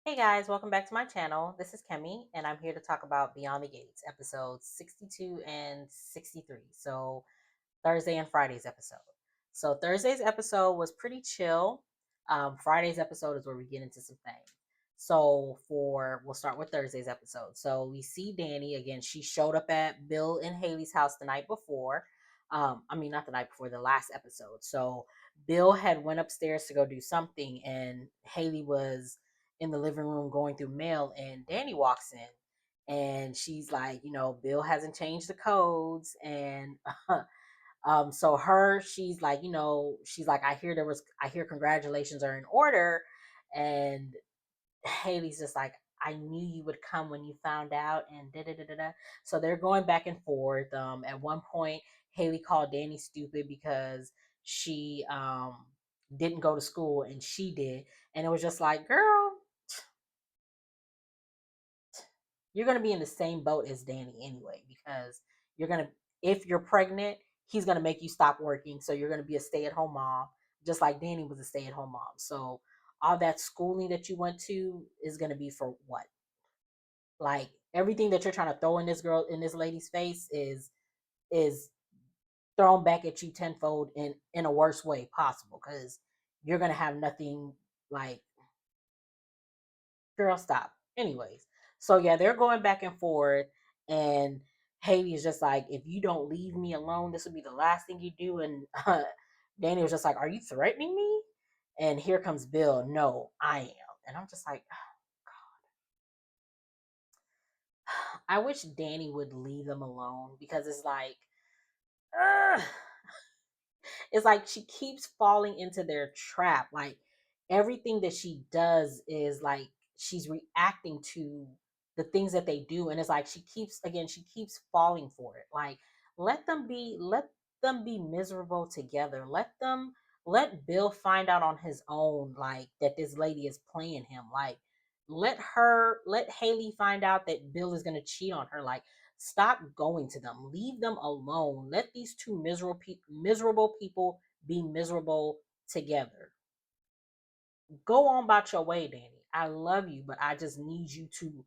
Hey guys, welcome back to my channel. This is Kemi, and I'm here to talk about Beyond the Gates, episodes 62 and 63. So, Thursday and Friday's episode. So, Thursday's episode was pretty chill. Friday's episode is where we get into some things. We'll start with Thursday's episode. So, we see Dani again. She showed up at Bill and Hayley's house the night before. Not the night before, the last episode. So, Bill had went upstairs to go do something, and Hayley was in the living room going through mail, and Dani walks in, and she's like, Bill hasn't changed the codes, and she's like, I hear congratulations are in order, and Haley's just like, I knew you would come when you found out, and da da da da da. So they're going back and forth. At one point, Hayley called Dani stupid because she didn't go to school and she did, and it was just like, girl, you're gonna be in the same boat as Dani anyway, because you're gonna if you're pregnant, he's gonna make you stop working, so you're gonna be a stay-at-home mom, just like Dani was a stay-at-home mom. So all that schooling that you went to is gonna be for what? Like everything that you're trying to throw in this lady's face is thrown back at you tenfold in a worse way possible, because you're gonna have nothing. Like, girl, stop. Anyways, so yeah, they're going back and forth, and Hayley is just like, if you don't leave me alone, this will be the last thing you do. And Dani was just like, are you threatening me? And here comes Bill. No, I am. And I'm just like, I wish Dani would leave them alone, because ugh, it's like she keeps falling into their trap. Like everything that she does is like she's reacting to the things that they do, and it's like she keeps falling for it. Like let them be miserable together. Let Bill find out on his own, like, that this lady is playing him. Like let Hayley find out that Bill is gonna cheat on her. Like, stop going to them. Leave them alone. Let these two miserable people be miserable together. Go on about your way, Dani. I love you, but I just need you to.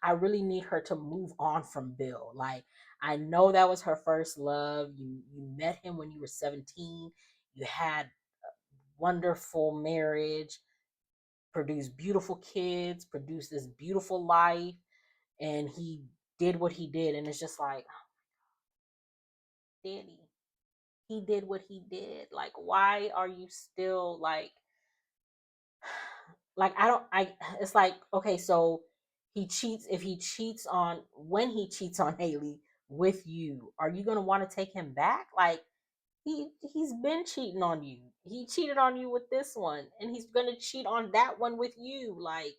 I really need her to move on from Bill. Like, I know that was her first love. You met him when you were 17. You had a wonderful marriage, produced beautiful kids, produced this beautiful life, and he did what he did, and it's just like, Dani, he did what he did. Like, why are you still like I don't I it's like, okay, so he cheats on when he cheats on Hayley with you, are you gonna want to take him back? Like, he's been cheating on you. He cheated on you with this one, and he's gonna cheat on that one with you. Like,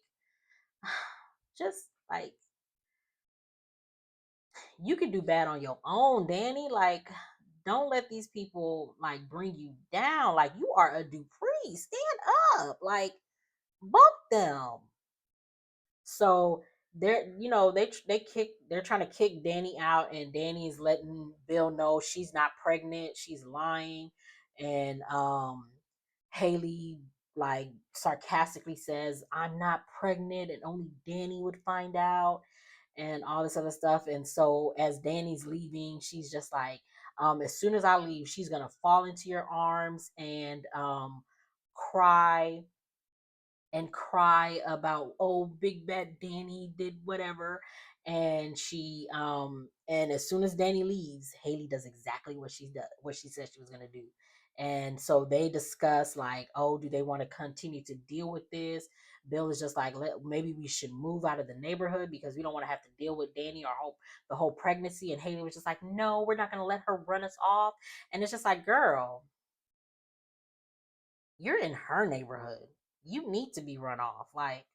just like, you could do bad on your own, Dani. Like, don't let these people like bring you down. Like, you are a Dupree. Stand up. Like, bump them. So they're trying to kick Dani out, and Dani is letting Bill know she's not pregnant, she's lying, and Hayley like sarcastically says, I'm not pregnant, and only Dani would find out, and all this other stuff. And so as Dani's leaving, she's just like, as soon as I leave, she's gonna fall into your arms and cry about, oh, big bad Dani did whatever. And and as soon as Dani leaves, Hayley does exactly what she said she was going to do. And so they discuss, like, oh, do they want to continue to deal with this? Bill is just like, maybe we should move out of the neighborhood because we don't want to have to deal with Dani or the whole pregnancy. And Hayley was just like, no, we're not going to let her run us off. And it's just like, girl, you're in her neighborhood. You need to be run off. Like,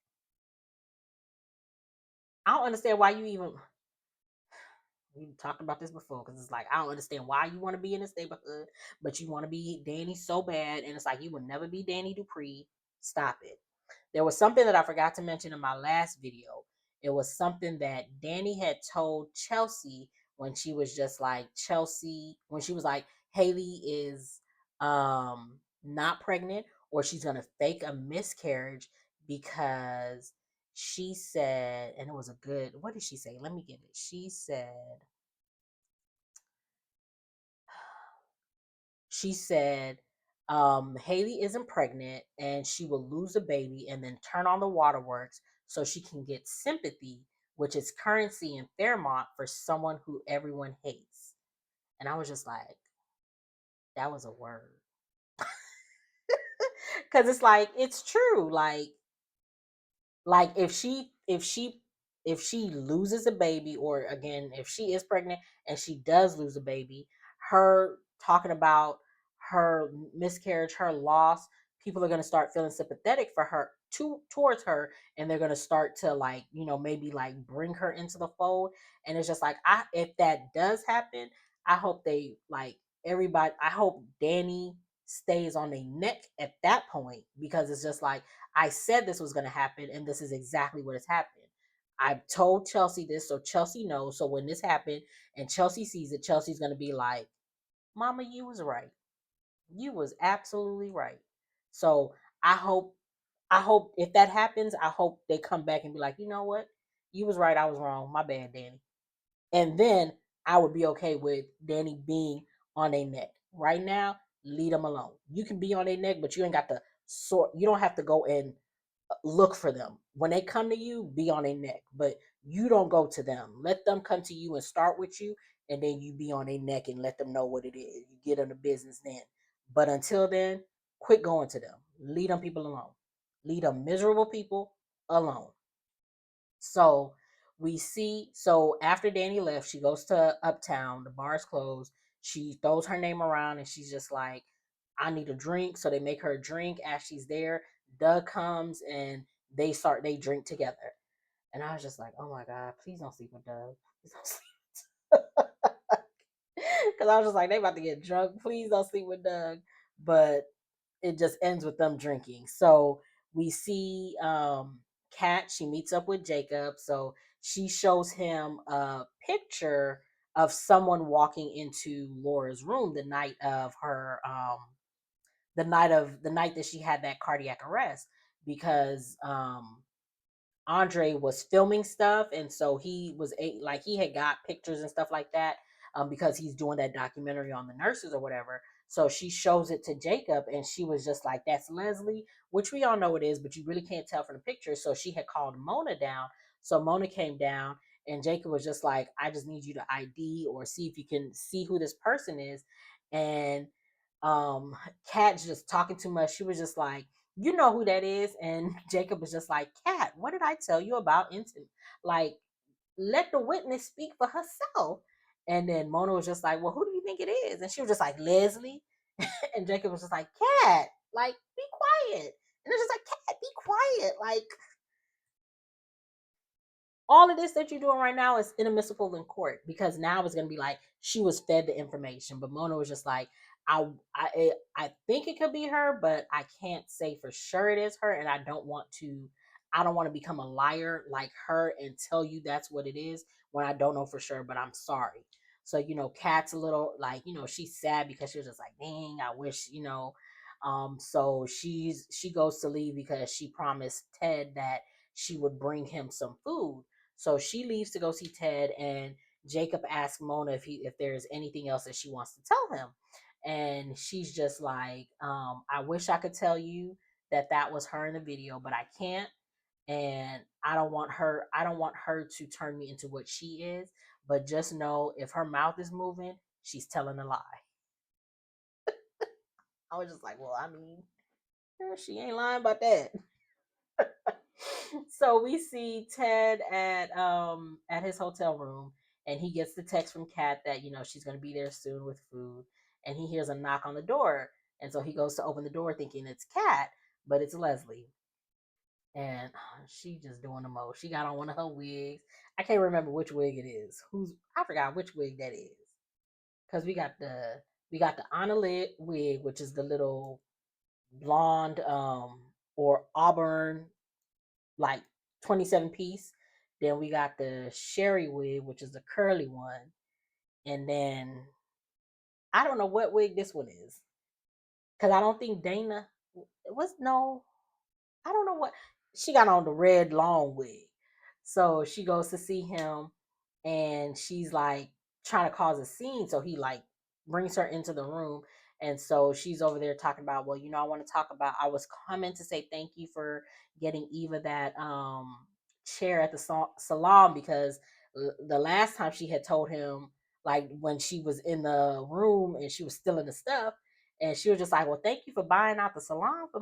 I don't understand why you even. We talked about this before, because it's like, I don't understand why you want to be in this neighborhood, but you want to be Dani so bad, and it's like, you will never be Dani Dupree. Stop it. There was something that I forgot to mention in my last video. It was something that Dani had told Chelsea when she was just like, when she was like, Hayley is not pregnant, or she's gonna fake a miscarriage. because she said, and it was a good, what did she say? Let me get it. She said, Hayley isn't pregnant and she will lose a baby and then turn on the waterworks so she can get sympathy, which is currency in Fairmont for someone who everyone hates. And I was just like, that was a word. Because it's like, it's true. Like if she loses a baby, or again if she is pregnant and she does lose a baby, her talking about her miscarriage, her loss, people are going to start feeling sympathetic for her towards her, and they're going to start to, like, maybe like bring her into the fold. And it's just like, if that does happen, I hope they, like, everybody, I hope Dani stays on their neck at that point, because it's just like, I said this was going to happen, and this is exactly what has happened. I told Chelsea this, so Chelsea knows. So when this happened and Chelsea sees it, Chelsea's going to be like, Mama, you was right. You was absolutely right. So I hope, if that happens, I hope they come back and be like, you know what? You was right. I was wrong. My bad, Dani. And then I would be okay with Dani being on their neck. Right now, leave them alone. You can be on their neck, but you ain't got to you don't have to go and look for them. When they come to you, be on their neck, but you don't go to them. Let them come to you and start with you, and then you be on their neck and let them know what it is. You get them the business then. But until then, quit going to them. Leave them people alone. Leave them miserable people alone. So so after Dani left, she goes to Uptown. The bar's closed. She throws her name around and she's just like, I need a drink. So they make her a drink. As she's there, Doug comes and they drink together. And I was just like, oh my God, please don't sleep with Doug. Please don't sleep. Because I was just like, they about to get drunk. Please don't sleep with Doug. But it just ends with them drinking. So we see Kat, she meets up with Jacob. So she shows him a picture of someone walking into Laura's room the night of her the night that she had that cardiac arrest, because Andre was filming stuff, and so he was like, he had got pictures and stuff like that, because he's doing that documentary on the nurses or whatever. So she shows it to Jacob, and she was just like, "That's Leslie," which we all know it is, but you really can't tell from the picture. So she had called Mona down. So Mona came down, and Jacob was just like, "I just need you to ID or see if you can see who this person is," and Kat's just talking too much. She was just like, you know who that is. And Jacob was just like, Kat, what did I tell you about intimate? Like, let the witness speak for herself. And then Mona was just like, well, who do you think it is? And she was just like, Leslie. And Jacob was just like, Kat, like, be quiet. And it's just like, Kat, be quiet. Like, all of this that you're doing right now is inadmissible in court, because now it's going to be like she was fed the information. But Mona was just like, I think it could be her, but I can't say for sure it is her, and I don't want to become a liar like her and tell you that's what it is when I don't know for sure, but I'm sorry. So, Kat's a little like, she's sad because she was just like, dang, I wish, so she goes to leave because she promised Ted that she would bring him some food. So she leaves to go see Ted, and Jacob asks Mona if there's anything else that she wants to tell him. And she's just like, I wish I could tell you that was her in the video, but I can't. And I don't want her to turn me into what she is, but just know if her mouth is moving, she's telling a lie. I was just like, well, I mean, she ain't lying about that. So we see Ted at his hotel room, and he gets the text from Kat that she's gonna be there soon with food, and he hears a knock on the door, and so he goes to open the door thinking it's Kat, but it's Leslie. And she just doing the most. She got on one of her wigs. I can't remember which wig it is. I forgot which wig that is. Because we got the Anna wig, which is the little blonde or auburn, like 27 piece. Then we got the Sherry wig, which is the curly one. And then I don't know what wig this one is. Because I don't think Dana was, no, I don't know what. she got on the red long wig. So she goes to see him, and she's like trying to cause a scene. So he like brings her into the room. And so she's over there talking about, well, I want to talk about, I was coming to say thank you for getting Eva that chair at the salon, because the last time she had told him, like when she was in the room and she was still in the stuff, and she was just like, well, thank you for buying out the salon for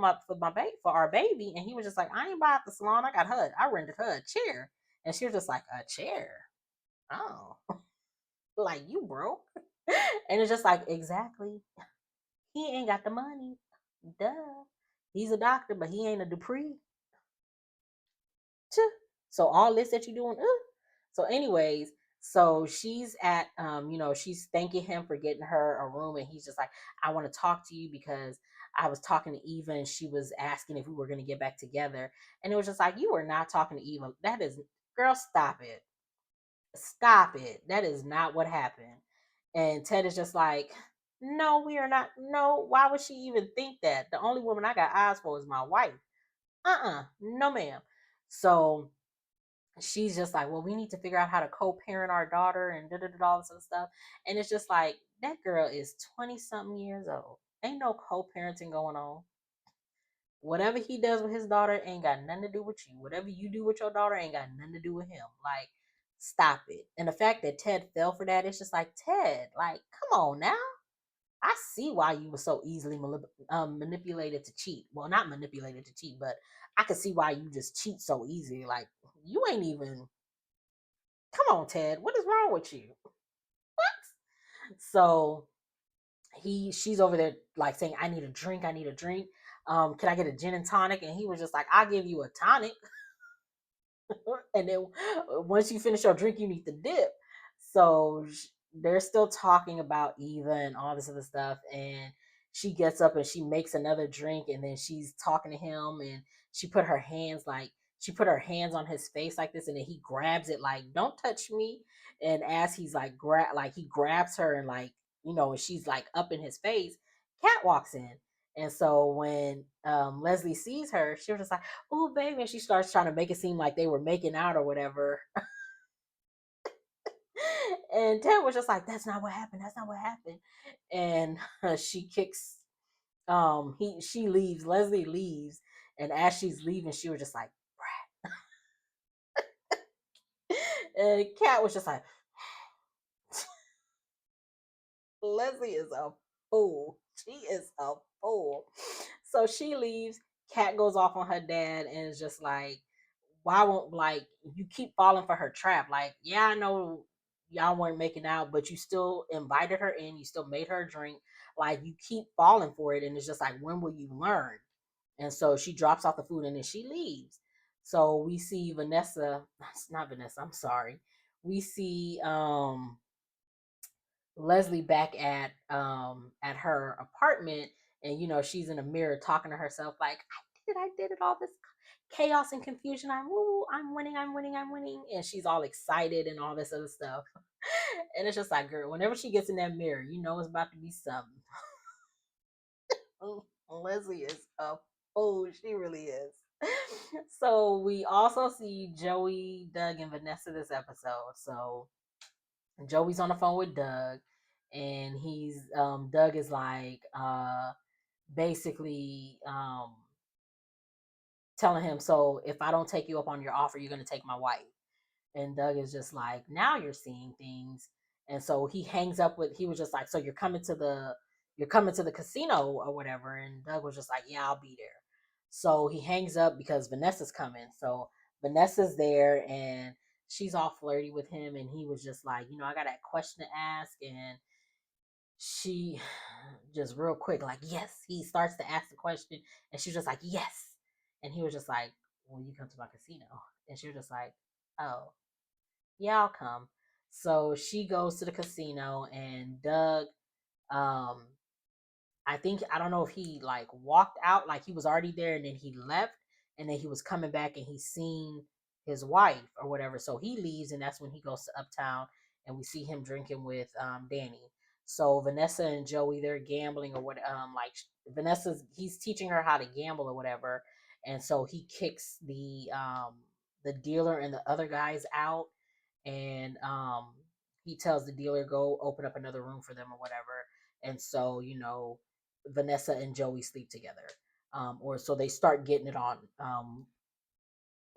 our baby. And he was just like, I ain't buy out the salon, I rented her a chair. And she was just like, a chair? Oh, like you broke? And it's just like, exactly. He ain't got the money. Duh. He's a doctor, but he ain't a Dupree. So all this that you're doing, So anyways, so she's at she's thanking him for getting her a room, and he's just like, I want to talk to you because I was talking to Eva and she was asking if we were going to get back together. And it was just like, you were not talking to Eva. That is, girl, stop it. Stop it. That is not what happened. And Ted is just like, no, we are not. No, why would she even think that? The only woman I got eyes for is my wife. No, ma'am. So she's just like, well, we need to figure out how to co-parent our daughter and all this other stuff. And it's just like, that girl is 20 something years old. Ain't no co-parenting going on. Whatever he does with his daughter ain't got nothing to do with you. Whatever you do with your daughter ain't got nothing to do with him. Like, stop it. And the fact that Ted fell for that, it's just like, Ted, like, come on now. I see why you were so easily manipulated to cheat. Well, not manipulated to cheat, but I could see why you just cheat so easily. Like, you ain't even. Come on, Ted. What is wrong with you? What? So she's over there like saying, I need a drink. I need a drink. Can I get a gin and tonic? And he was just like, I'll give you a tonic. And then once you finish your drink, you need the dip. So they're still talking about Eva and all this other stuff. And she gets up and she makes another drink, and then she's talking to him, and she put her hands on his face like this, and then he grabs it like, don't touch me. And as he's like he grabs her, and like, and she's like up in his face, Cat walks in. And so when Leslie sees her, she was just like, oh, baby. And she starts trying to make it seem like they were making out or whatever. And Ted was just like, that's not what happened. That's not what happened. And she kicks, she leaves. Leslie leaves. And as she's leaving, she was just like, and Kat was just like, Leslie is a fool. She is a fool. So she leaves. Kat goes off on her dad and is just like, why won't, like, you keep falling for her trap? Like, yeah, I know y'all weren't making out, but you still invited her in. You still made her a drink. Like, you keep falling for it. And it's just like, when will you learn? And so she drops off the food and then she leaves. So we see Vanessa, not Vanessa, I'm sorry. We see Leslie back at her apartment, and she's in a mirror talking to herself like, I did it, all this chaos and confusion. I'm winning, I'm winning, I'm winning. And she's all excited and all this other stuff. And it's just like, girl, whenever she gets in that mirror, it's about to be something. Leslie is a fool. She really is. So we also see Joey, Doug, and Vanessa this episode. So Joey's on the phone with Doug, and Doug is like basically telling him, so if I don't take you up on your offer, you're gonna take my wife. And Doug is just like, now you're seeing things. And so he was just like, so you're coming to the casino or whatever. And Doug was just like, yeah, I'll be there. So he hangs up because Vanessa's coming. So Vanessa's there, and she's all flirty with him, and he was just like, I got that question to ask. And she just real quick, like, yes. He starts to ask the question, and she's just like, yes. And he was just like, will you come to my casino? And she was just like, oh, yeah, I'll come. So she goes to the casino, and Doug, um, I don't know if he like walked out, like he was already there, and then he left, and then he was coming back, and he's seen his wife or whatever. So he leaves, and that's when he goes to Uptown, and we see him drinking with Dani. So Vanessa and Joey, they're gambling or what, like Vanessa's, he's teaching her how to gamble or whatever. and so he kicks the dealer and the other guys out, and he tells the dealer go open up another room for them or whatever. And so Vanessa and Joey sleep together, or so they start getting it on.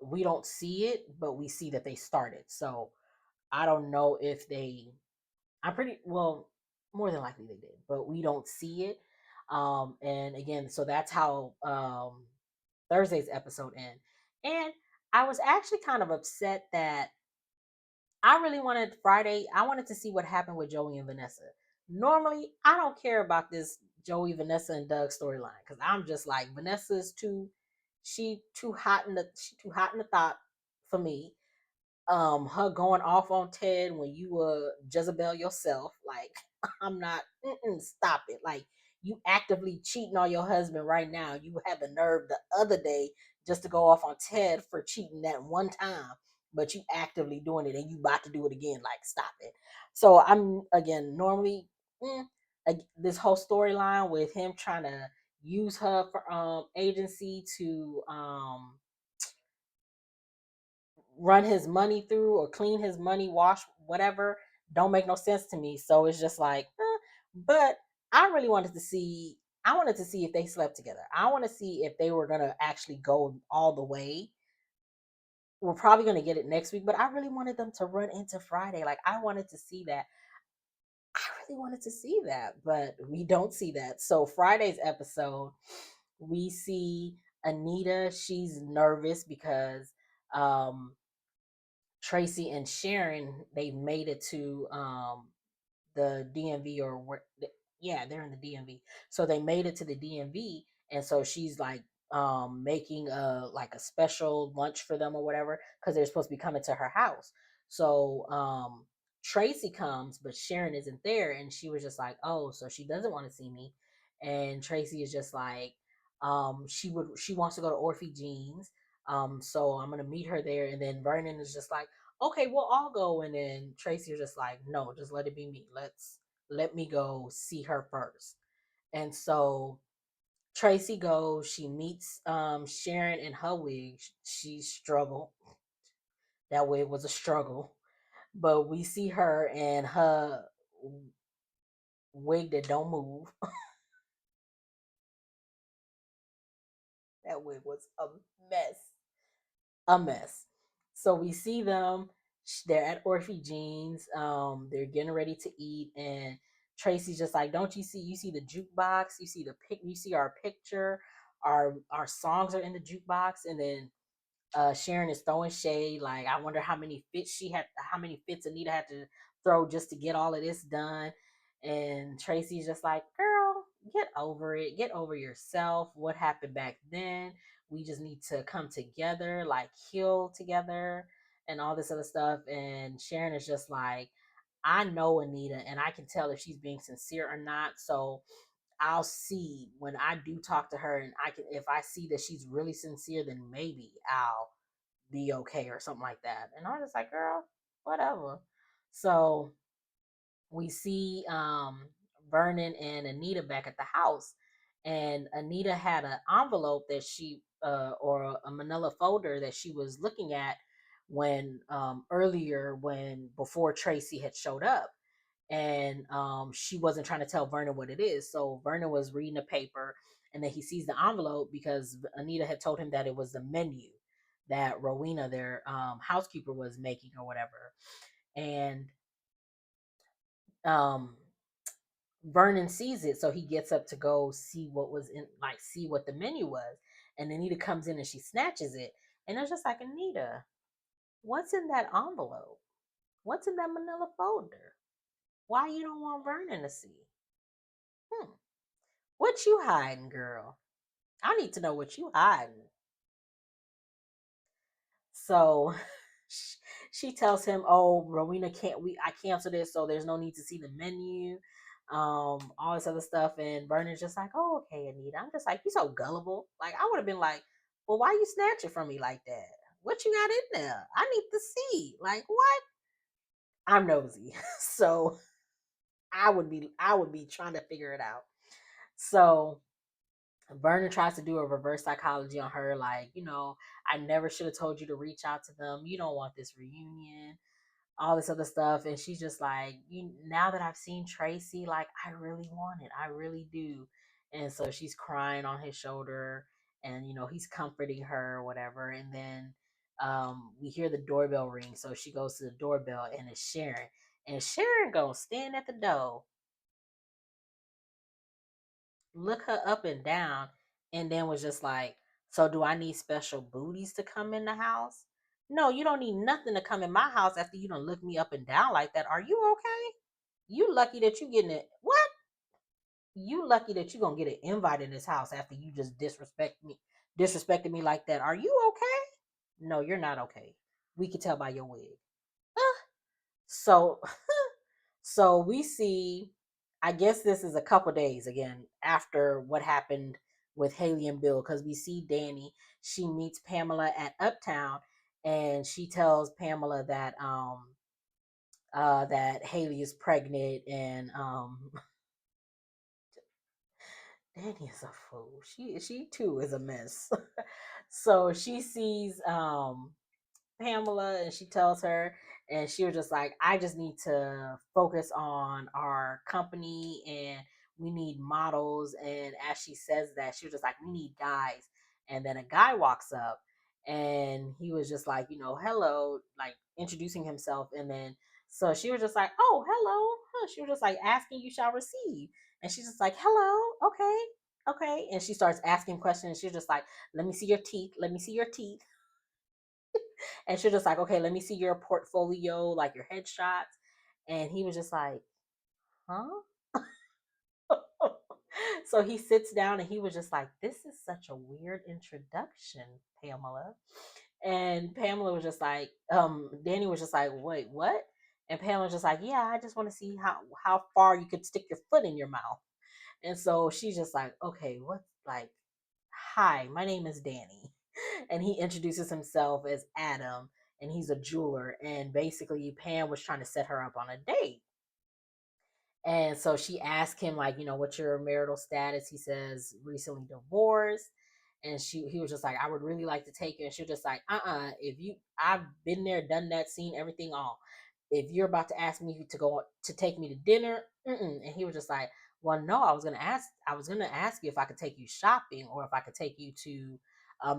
We don't see it, but we see that they started. So I don't know if they. I'm pretty well, more than likely they did, but we don't see it. And again, so that's how Thursday's episode end. And I was actually kind of upset that I really wanted Friday. I wanted to see what happened with Joey and Vanessa. Normally, I don't care about this Joey, Vanessa, and Doug storyline because I'm just like Vanessa's too. She too hot in the thought for me. Her going off on Ted when you were Jezebel yourself, like I'm not. Stop it. Like you actively cheating on your husband right now. You had the nerve the other day just to go off on Ted for cheating that one time, but you actively doing it and you about to do it again. Like stop it. So I'm again normally this whole storyline with him trying to use her for agency to run his money through or clean his money, wash whatever, don't make no sense to me. So it's just like, but I really wanted to see. I wanted to see if they slept together. I want to see if they were gonna actually go all the way. We're probably gonna get it next week, but I really wanted them to run into Friday. Like I wanted to see that. I really wanted to see that, but we don't see that. So Friday's episode, we see Anita. She's nervous because um Tracy and Sharon, they made it to the DMV or where, yeah, they're in the DMV. So they made it to the DMV, and so she's like making a like a special lunch for them or whatever because they're supposed to be coming to her house. So Tracy comes, but Sharon isn't there, and she was just like, "Oh, so she doesn't want to see me." And Tracy is just like, she wants to go to Orphe Jeans. So I'm gonna meet her there, and then Vernon is just like, okay, we'll all go. And then Tracy was just like, no, just let it be me. Let me go see her first. And so Tracy goes, she meets Sharon in her wig. She struggled. That wig was a struggle. But we see her and her wig that don't move. That wig was a mess. A mess. So we see them. They're at Orphe Jeans. They're getting ready to eat, and Tracy's just like, "Don't you see? You see the jukebox? You see the pic? You see our picture? Our songs are in the jukebox." And then Sharon is throwing shade. Like, I wonder how many fits Anita had to throw just to get all of this done. And Tracy's just like, girl, get over it. Get over yourself. What happened back then? We just need to come together, like heal together and all this other stuff. And Sharon is just like, I know Anita and I can tell if she's being sincere or not. So I'll see when I do talk to her, and if I see that she's really sincere, then maybe I'll be okay or something like that. And I'm just like, girl, whatever. So we see Vernon and Anita back at the house, and Anita had an envelope that she or a manila folder that she was looking at when earlier when before Tracy had showed up, and she wasn't trying to tell Vernon what it is. So Vernon was reading a paper, and then he sees the envelope because Anita had told him that it was the menu that Rowena, their housekeeper, was making or whatever. And um, Vernon sees it, so he gets up to go see what was in, like see what the menu was. And Anita comes in and she snatches it, and it's just like, Anita, what's in that envelope? What's in that manila folder? Why you don't want Vernon to see? Hmm. What you hiding, girl? I need to know what you hiding. So she tells him, "Oh, Rowena can't. I canceled it, so there's no need to see the menu, all this other stuff." And Vernon's just like, "Oh, okay, Anita." I'm just like, "You so gullible." Like I would have been like, "Well, why you snatch it from me like that? What you got in there? I need to see." Like what? I'm nosy, so I would be trying to figure it out. So Vernon tries to do a reverse psychology on her, like, I never should have told you to reach out to them. You don't want this reunion, all this other stuff. And she's just like, now that I've seen Tracy, like, I really want it. I really do. And so she's crying on his shoulder, and he's comforting her or whatever. And then we hear the doorbell ring. So she goes to the doorbell, and it's Sharon. And Sharon goes stand at the door, look her up and down, and then was just like, so do I need special booties to come in the house? No, you don't need nothing to come in my house after you don't look me up and down like that. Are you okay? You lucky that you getting it. What? You lucky that you gonna get an invite in this house after you just disrespected me like that. Are you okay? No, you're not okay. We could tell by your wig. So so we see, I guess this is a couple days again after what happened with Hayley and Bill, because we see Dani. She meets Pamela at Uptown, and she tells Pamela that Hayley is pregnant, and Dani is a fool. She too is a mess. So she sees Pamela, and she tells her, and she was just like, I just need to focus on our company, and we need models. And as she says that, she was just like, we need guys. And then a guy walks up, and he was just like, hello, like introducing himself. And then so she was just like, oh, hello. Huh. She was just like, asking you shall receive. And she's just like, hello, okay, okay. And she starts asking questions. She's just like, let me see your teeth, let me see your teeth. And she's just like, okay, let me see your portfolio, like your headshots. And he was just like, huh? So he sits down, and he was just like, this is such a weird introduction, Pamela. And Pamela was just like, Dani was just like, wait, what? And Pamela was just like, yeah, I just want to see how far you could stick your foot in your mouth. And so she's just like, okay, what, like, hi, my name is Dani. And he introduces himself as Adam, and he's a jeweler. And basically, Pam was trying to set her up on a date. And so she asked him, like, what's your marital status? He says, recently divorced. And he was just like, I would really like to take you. And she was just like, if you, I've been there, done that, seen everything all. If you're about to ask me to go to take me to dinner, and he was just like, well, no, I was gonna ask you if I could take you shopping, or if I could take you to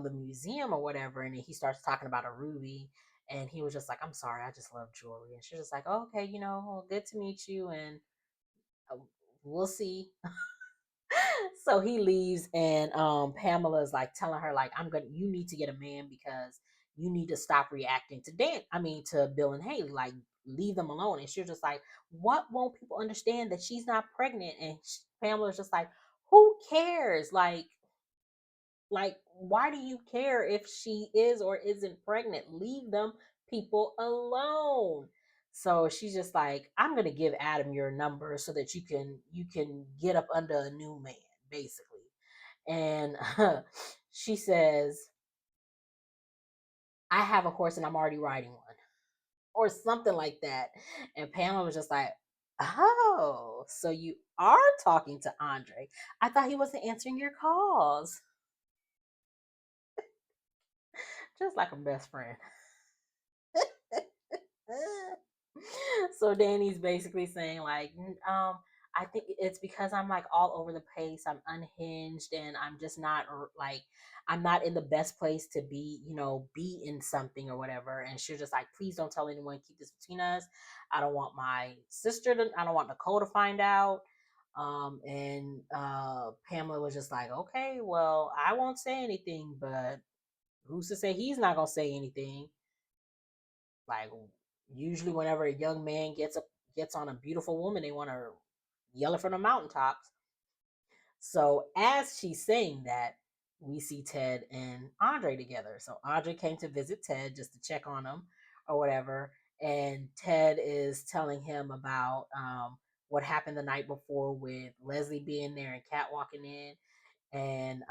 the museum or whatever. And then he starts talking about a ruby, and he was just like, I'm sorry, I just love jewelry. And she's just like, oh, okay, well, good to meet you, and uh, we'll see. So he leaves, and Pamela is like telling her, like, you need to get a man, because you need to stop reacting to to Bill and Hayley, like, leave them alone. And she's just like, what won't people understand that she's not pregnant? And Pamela's just like, who cares? Like, why do you care if she is or isn't pregnant? Leave them people alone. So she's just like, I'm gonna give Adam your number so that you can get up under a new man, basically. And she says, I have a horse and I'm already riding one, or something like that. And Pamela was just like, oh, so you are talking to Andre. I thought he wasn't answering your calls. Just like a best friend. So Dani's basically saying, like, I think it's because I'm like all over the place. I'm unhinged, and I'm just not like, I'm not in the best place to be in something or whatever. And she's just like, please don't tell anyone. Keep this between us. I don't want Nicole to find out. And Pamela was just like, okay, well, I won't say anything, but who's to say he's not gonna say anything? Like, usually whenever a young man gets on a beautiful woman, they want to yell it from the mountaintops. So as she's saying that, we see Ted and Andre together. So Andre came to visit Ted just to check on him or whatever. And Ted is telling him about what happened the night before, with Leslie being there and Kat walking in. And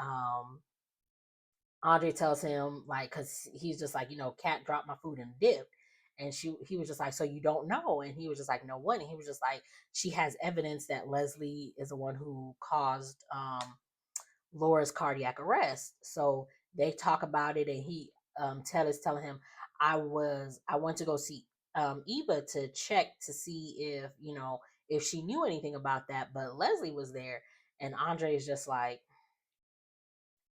Andre tells him, like, because he's just like, Kat dropped my food and dipped. And he was just like, so you don't know? And he was just like, no, what? And he was just like, she has evidence that Leslie is the one who caused Laura's cardiac arrest. So they talk about it, and Ted is telling him, I went to go see Eva to check to see if if she knew anything about that, but Leslie was there, and Andre is just like,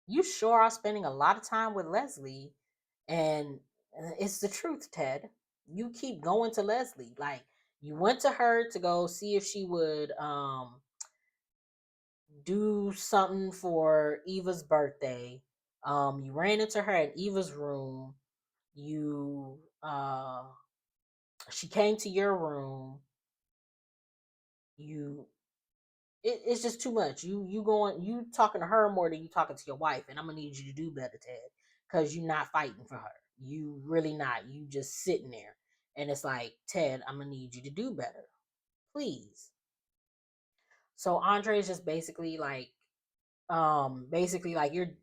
you sure are spending a lot of time with Leslie, and it's the truth, Ted. You keep going to Leslie, like you went to her to go see if she would do something for Eva's birthday. You ran into her at Eva's room. You She came to your room. You it's just too much. You talking to her more than you talking to your wife, and I'm gonna need you to do better, Ted, because you're not fighting for her. You really not. You just sitting there, and it's like, Ted, I'm gonna need you to do better, please. So Andre is just basically like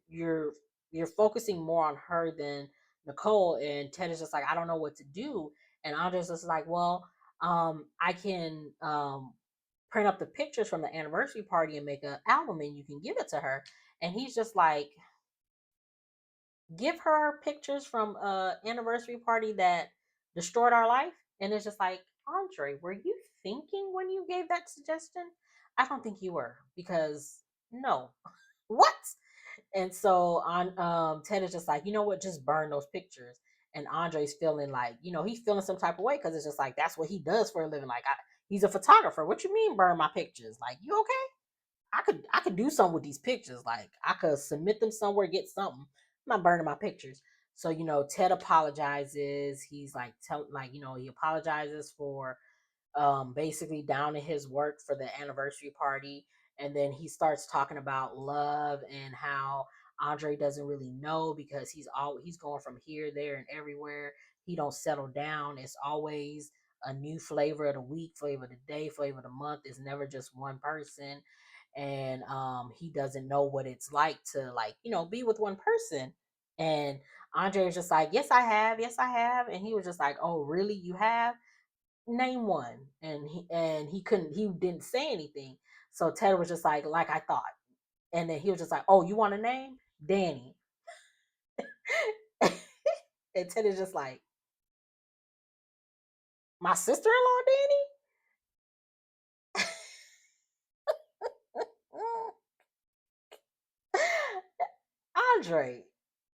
you're focusing more on her than Nicole, and Ted is just like, I don't know what to do, and Andre's just like, well, I can print up the pictures from the anniversary party and make an album, and you can give it to her. And he's just like, give her pictures from a anniversary party that destroyed our life. And it's just like, Andre, were you thinking when you gave that suggestion? I don't think you were, because no. What? And so on Ted is just like, you know what, just burn those pictures. And Andre's feeling like, he's feeling some type of way, because it's just like, that's what he does for a living. Like, he's a photographer. What you mean burn my pictures? Like, you okay? I could do something with these pictures. Like, I could submit them somewhere, get something. I'm not burning my pictures. So, Ted apologizes. He's like, he apologizes for basically down in his work for the anniversary party. And then he starts talking about love and how Andre doesn't really know, because he's going from here, there, and everywhere. He don't settle down. It's always a new flavor of the week, flavor of the day, flavor of the month. It's never just one person. And he doesn't know what it's like to, like, be with one person. And Andre is just like, yes, I have. Yes, I have. And he was just like, oh, really? You have? Name one. And he didn't say anything. So Ted was just like I thought. And then he was just like, oh, you want a name? Dani. And Ted is just like, my sister-in-law Dani. Andre,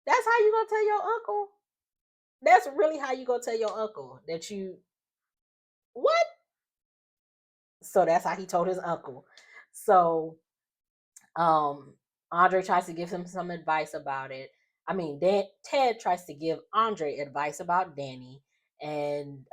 that's how you gonna tell your uncle? That's really how you gonna tell your uncle that you what? So that's how he told his uncle. So Um, Andre tries to give him some advice about it. I mean, Ted tries to give Andre advice about Dani, and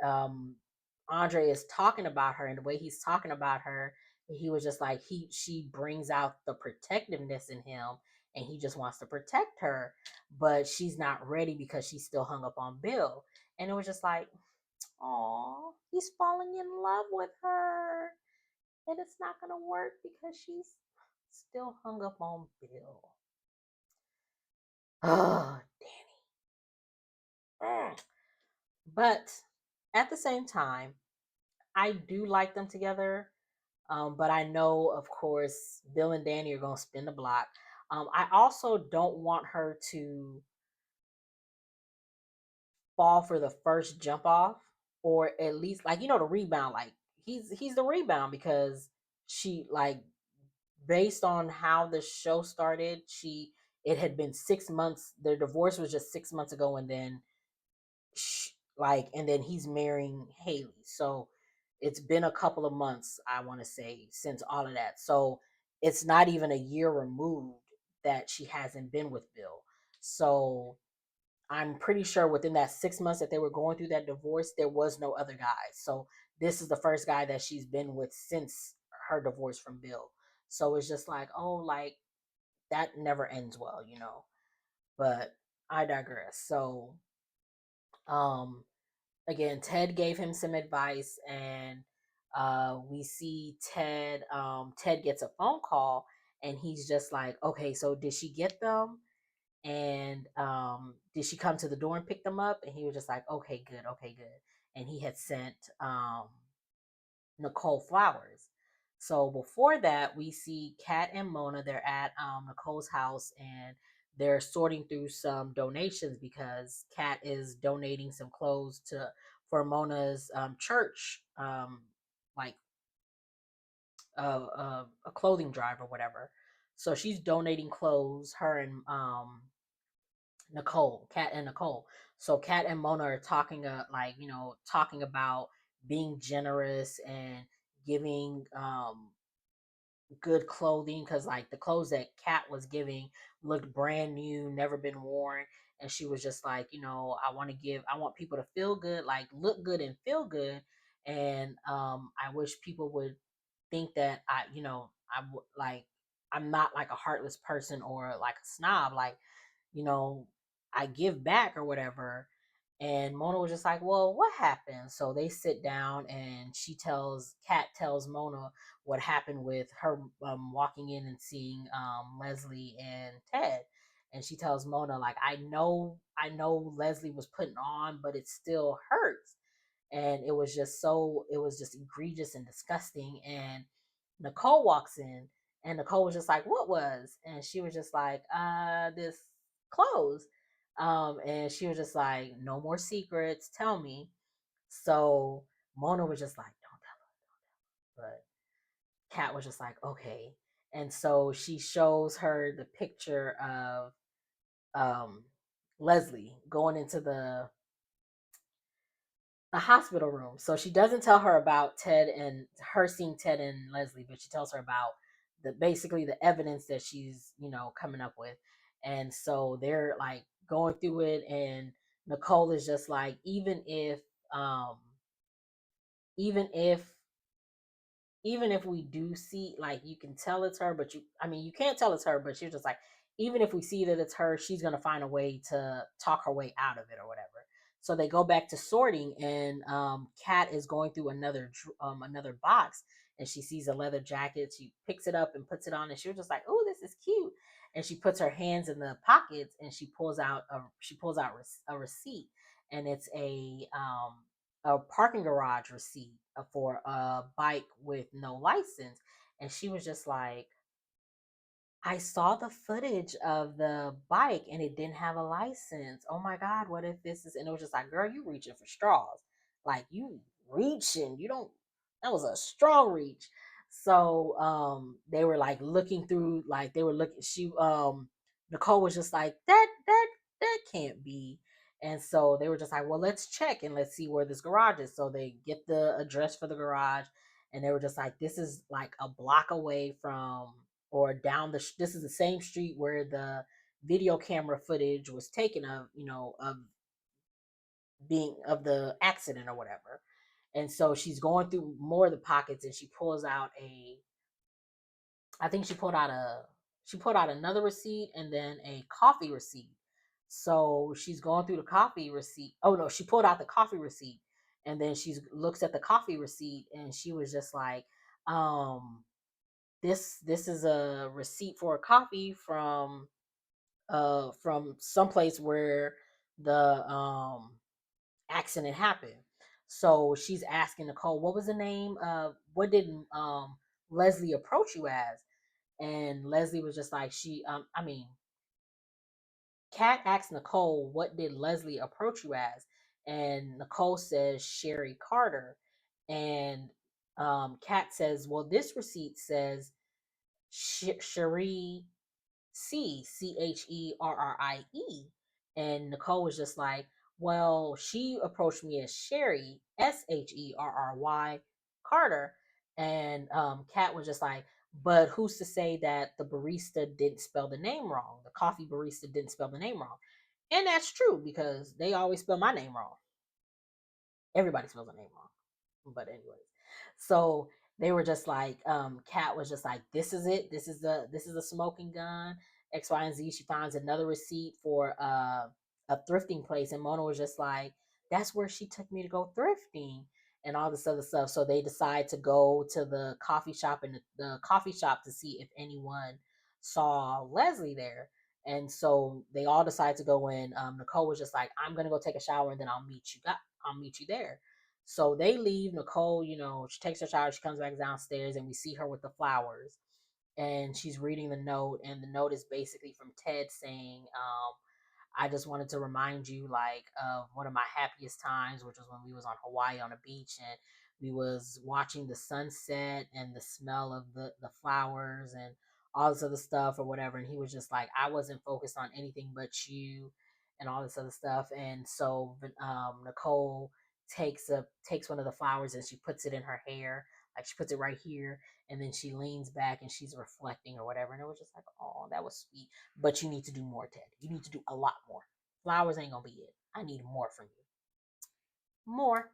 Andre is talking about her, and the way he's talking about her, he was just like, she brings out the protectiveness in him, and he just wants to protect her, but she's not ready because she's still hung up on Bill. And it was just like, oh, he's falling in love with her, and it's not gonna work because she's still hung up on Bill. Oh, Dani. But at the same time, I do like them together. But I know, of course, Bill and Dani are gonna spin the block. I also don't want her to fall for the first jump off, or at least, like, the rebound. Like, he's the rebound, because she, like, based on how the show started, it had been 6 months. Their divorce was just 6 months ago, and then and then he's marrying Hayley. So it's been a couple of months, I want to say, since all of that. So it's not even a year removed that she hasn't been with Bill. So I'm pretty sure within that 6 months that they were going through that divorce, there was no other guys. So this is the first guy that she's been with since her divorce from Bill. So it's just like, oh, like, that never ends well. But I digress. So um again, Ted gave him some advice, and we see Ted gets a phone call, and he's just like, okay, so did she get them? And did she come to the door and pick them up? And he was just like, okay, good. And he had sent Nicole flowers. So before that, we see Kat and Mona. They're at Nicole's house, and they're sorting through some donations because Kat is donating some clothes to for Mona's church, like a clothing drive or whatever. So she's donating clothes. Her and Nicole, Kat and Nicole. So Kat and Mona are talking, like talking about being generous and giving good clothing, because like the clothes that Kat was giving looked brand new, never been worn, and she was just like, I want people to feel good, like look good and feel good, and I wish people would think that like I'm not like a heartless person or like a snob, like you know, I give back or whatever. And Mona was just like, well, what happened? So they sit down and Kat tells Mona what happened with her walking in and seeing Leslie and Ted. And she tells Mona, like, I know Leslie was putting on, but it still hurts. And it was just egregious and disgusting. And Nicole walks in, and Nicole was just like, what was? And she was just like, this clothes. And she was just like, no more secrets, tell me. So Mona was just like, don't tell her. But Kat was just like, okay. And so she shows her the picture of um Leslie going into the hospital room. So she doesn't tell her about Ted and her seeing Ted and Leslie, but she tells her about the basically the evidence that she's, coming up with. And so they're like going through it, and Nicole is just like, um even if even if we do see, like, you can tell it's her, but you can't tell it's her, but she's just like, even if we see that it's her, she's gonna find a way to talk her way out of it or whatever. So they go back to sorting, and Kat is going through another box, and she sees a leather jacket. She picks it up and puts it on, and she was just like, oh, this is cute. And she puts her hands in the pockets, and she pulls out a receipt, and it's a parking garage receipt for a bike with no license. And she was just like, I saw the footage of the bike and it didn't have a license. Oh my God, what if this is? And it was just like, girl, you reaching for straws. Like, you reaching, you don't, that was a strong reach. So they were like looking through, like they were looking, Nicole was just like, that can't be. And so they were just like, well, let's check and let's see where this garage is. So they get the address for the garage, and they were just like, this is like a block away from, or down this is the same street where the video camera footage was taken of, of the accident or whatever. And so she's going through more of the pockets, and she pulls out a I think she pulled out another receipt and then a coffee receipt. So she's going through the coffee receipt. Oh no, she pulled out the coffee receipt, and then she looks at the coffee receipt, and she was just like, um this is a receipt for a coffee from someplace where the accident happened. So she's asking Nicole, what was the name of, what did Leslie approach you as? And Leslie was just like, Kat asked Nicole, what did Leslie approach you as? And Nicole says, Sherry Carter. And Kat says, well, this receipt says Cherie Cherie. And Nicole was just like, well, she approached me as Sherry, Sherry Carter. And Kat was just like, but who's to say that the barista didn't spell the name wrong? The coffee barista didn't spell the name wrong. And that's true, because they always spell my name wrong. Everybody spells my name wrong. But anyways, so they were just like, Kat was just like, this is it, this is a smoking gun, X, Y, and Z. She finds another receipt for a thrifting place, and Mona was just like, that's where she took me to go thrifting, and all this other stuff. So they decide to go to the coffee shop, and the coffee shop, to see if anyone saw Leslie there. And so they all decide to go in. Nicole was just like, I'm gonna go take a shower, and then I'll meet you there. So they leave. Nicole, she takes her shower. She comes back downstairs, and we see her with the flowers, and she's reading the note. And the note is basically from Ted saying, I just wanted to remind you like of one of my happiest times, which was when we was on Hawaii on a beach, and we was watching the sunset and the smell of the flowers and all this other stuff or whatever. And he was just like, I wasn't focused on anything but you and all this other stuff. And so Nicole takes one of the flowers and she puts it in her hair, like she puts it right here, and then she leans back and she's reflecting or whatever. And it was just like, oh, that was sweet. But you need to do more, Ted. You need to do a lot more. Flowers ain't gonna be it. I need more from you. More.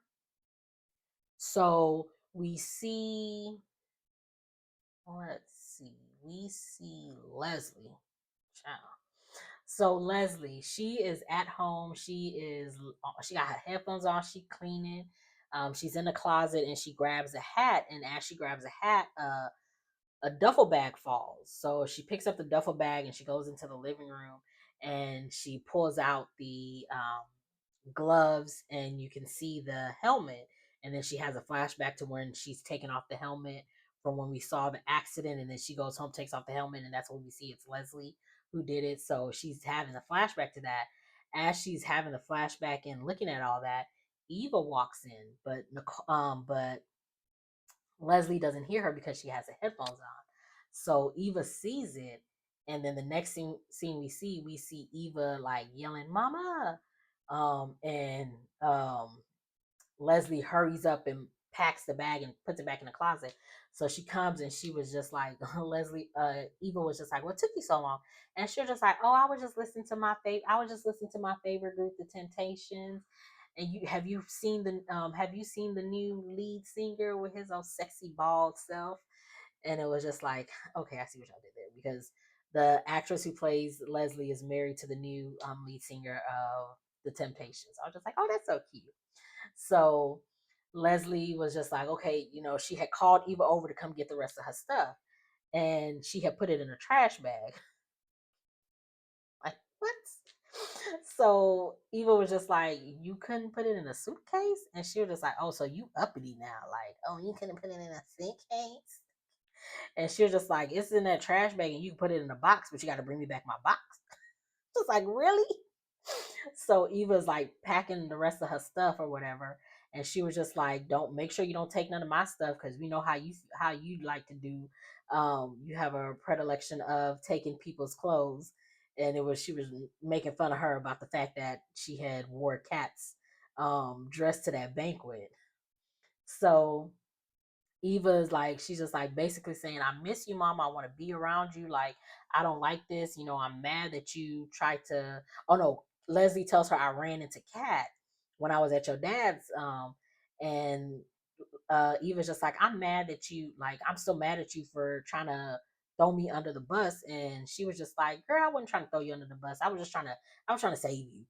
So we see, let's see, we see Leslie. Child. So Leslie, she is at home. She got her headphones on. She cleaning. She's in the closet and she grabs a hat. And as she grabs a hat, a duffel bag falls. So she picks up the duffel bag and she goes into the living room and she pulls out the gloves and you can see the helmet. And then she has a flashback to when she's taken off the helmet from when we saw the accident. And then she goes home, takes off the helmet, and that's when we see it's Leslie who did it. So she's having a flashback to that. As she's having the flashback and looking at all that, Eva walks in, but Leslie doesn't hear her because she has the headphones on. So Eva sees it, and then the next scene we see Eva like yelling, "Mama!" And Leslie hurries up and packs the bag and puts it back in the closet. So she comes and she was just like, Eva was just like, "What took you so long?" And she was just like, "Oh, I was just listening to my favorite group, The Temptations." And have you seen the new lead singer with his old sexy bald self? And it was just like, okay, I see what y'all did there, because the actress who plays Leslie is married to the new lead singer of The Temptations. I was just like, oh, that's so cute. So Leslie was just like, okay, she had called Eva over to come get the rest of her stuff, and she had put it in a trash bag. Like, what? So Eva was just like, you couldn't put it in a suitcase? And she was just like, oh, so you uppity now. Like, oh, you couldn't put it in a suitcase? And she was just like, it's in that trash bag and you can put it in a box, but you got to bring me back my box. Just like, really? So Eva's like packing the rest of her stuff or whatever. And she was just like, don't make sure you don't take none of my stuff, because we know how you like to do. You have a predilection of taking people's clothes. And she was making fun of her about the fact that she had wore cats dressed to that banquet. So Eva's like, she's just like basically saying, I miss you, mom. I want to be around you. Like, I don't like this. I'm mad that you tried to. Oh no, Leslie tells her I ran into Kat when I was at your dad's. And Eva's just like, I'm still mad at you for trying to throw me under the bus. And she was just like, girl, I wasn't trying to throw you under the bus. I was trying to save you.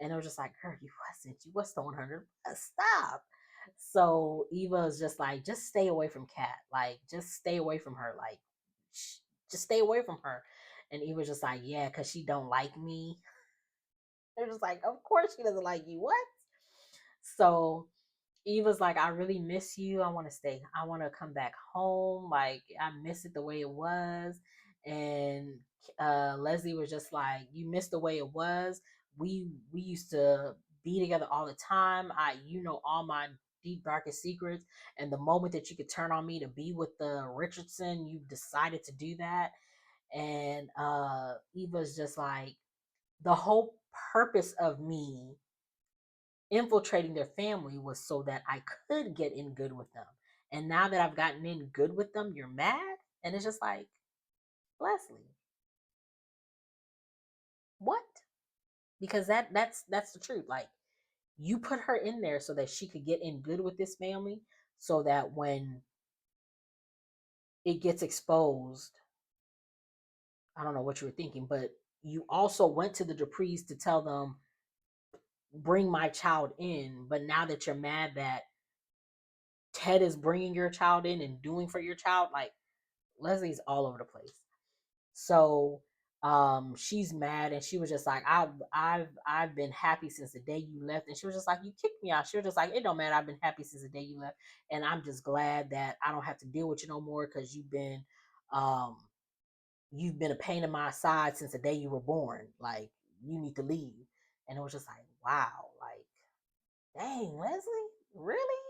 And it was just like, girl, you wasn't. You was throwing her under the bus. Stop. So Eva is just like, just stay away from Kat. Like, just stay away from her. Like, just stay away from her. And Eva's just like, yeah, because she don't like me. They're just like, of course she doesn't like you. What? So Eva's like, I really miss you. I want to stay. I want to come back home. Like, I miss it the way it was. And Leslie was just like, you miss the way it was. We used to be together all the time. You know all my deep darkest secrets. And the moment that you could turn on me to be with the Richardson, you decided to do that. And Eva's just like, the whole purpose of me infiltrating their family was so that I could get in good with them. And now that I've gotten in good with them, you're mad? And it's just like, Leslie, what? Because that's the truth. Like, you put her in there so that she could get in good with this family, so that when it gets exposed, I don't know what you were thinking, but you also went to the Duprees to tell them, bring my child in. But now that you're mad that Ted is bringing your child in and doing for your child, like, Leslie's all over the place. So she's mad, and she was just like, I've been happy since the day you left. And she was just like, you kicked me out. She was just like, it don't matter, I've been happy since the day you left, and I'm just glad that I don't have to deal with you no more, because um you've been a pain in my side since the day you were born. Like, you need to leave. And it was just like, wow, like, dang, Leslie, really?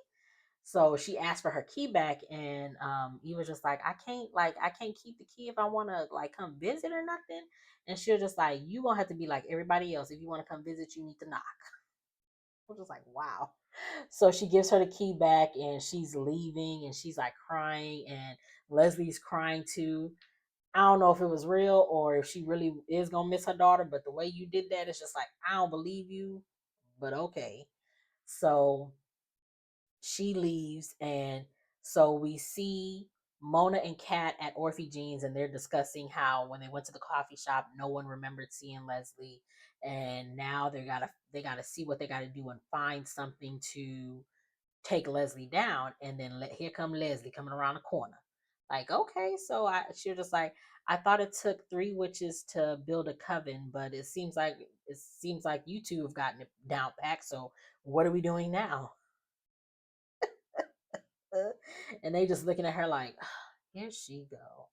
So she asked for her key back, and he was just like, I can't keep the key if I want to like come visit or nothing. And she was just like, you gonna have to be like everybody else. If you want to come visit, you need to knock. I was just like, wow. So she gives her the key back, and she's leaving, and she's like crying, and Leslie's crying too. I don't know if it was real or if she really is gonna miss her daughter, but the way you did that, it's just like, I don't believe you, but okay. So she leaves, and so we see Mona and Kat at Orphe Jeans, and they're discussing how when they went to the coffee shop, no one remembered seeing Leslie, and now they gotta see what they gotta do and find something to take Leslie down. And then here come Leslie coming around the corner. Like, okay, so she was just like, I thought it took three witches to build a coven, but it seems like you two have gotten it down packed. So what are we doing now? And they just looking at her like, here she go.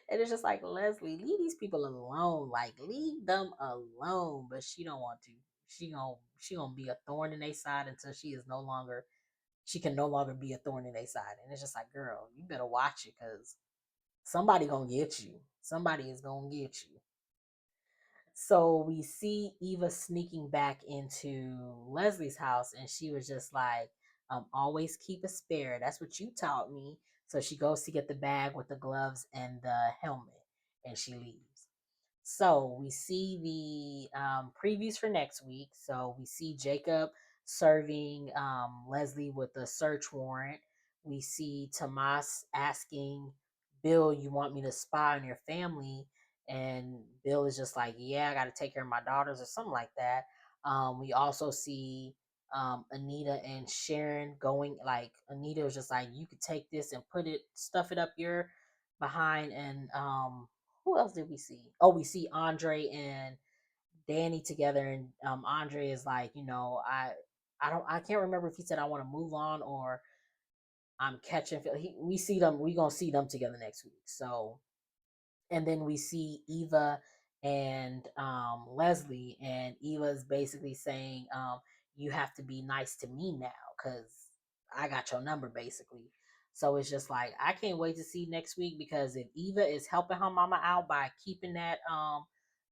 And it's just like, Leslie, leave these people alone. Like, leave them alone. But she don't want to. She gonna be a thorn in their side until she can no longer be a thorn in their side. And it's just like, girl, you better watch it, because somebody gonna get you. Somebody is gonna get you. So we see Eva sneaking back into Leslie's house, and she was just like, always keep a spare. That's what you taught me. So she goes to get the bag with the gloves and the helmet, and she leaves. So we see the previews for next week. So we see Jacob serving Leslie with a search warrant. We see Tomas asking Bill, you want me to spy on your family? And Bill is just like, yeah, I got to take care of my daughters, or something like that. We also see Anita and Sharon going, like, Anita was just like, you could take this and stuff it up your behind. And who else did we see? Oh, we see Andre and Dani together, and Andre is like, I can't remember if he said I want to move on or I'm catching. We see them. We gonna see them together next week. So, and then we see Eva and Leslie, and Eva's basically saying, you have to be nice to me now, because I got your number, basically. So it's just like, I can't wait to see next week, because if Eva is helping her mama out by keeping that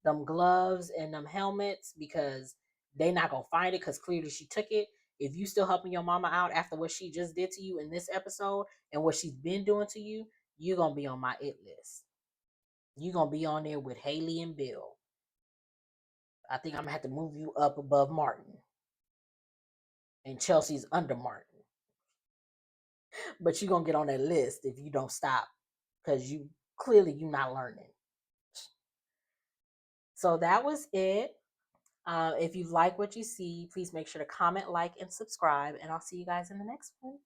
them gloves and them helmets, because they not gonna find it, because clearly she took it. If you still helping your mama out after what she just did to you in this episode and what she's been doing to you, you're gonna be on my it list. You're gonna be on there with Hayley and Bill. I think I'm gonna have to move you up above Martin, and Chelsea's under Martin. But you're gonna get on that list if you don't stop, because you're not learning. So that was it. If you like what you see, please make sure to comment, like, and subscribe, and I'll see you guys in the next one.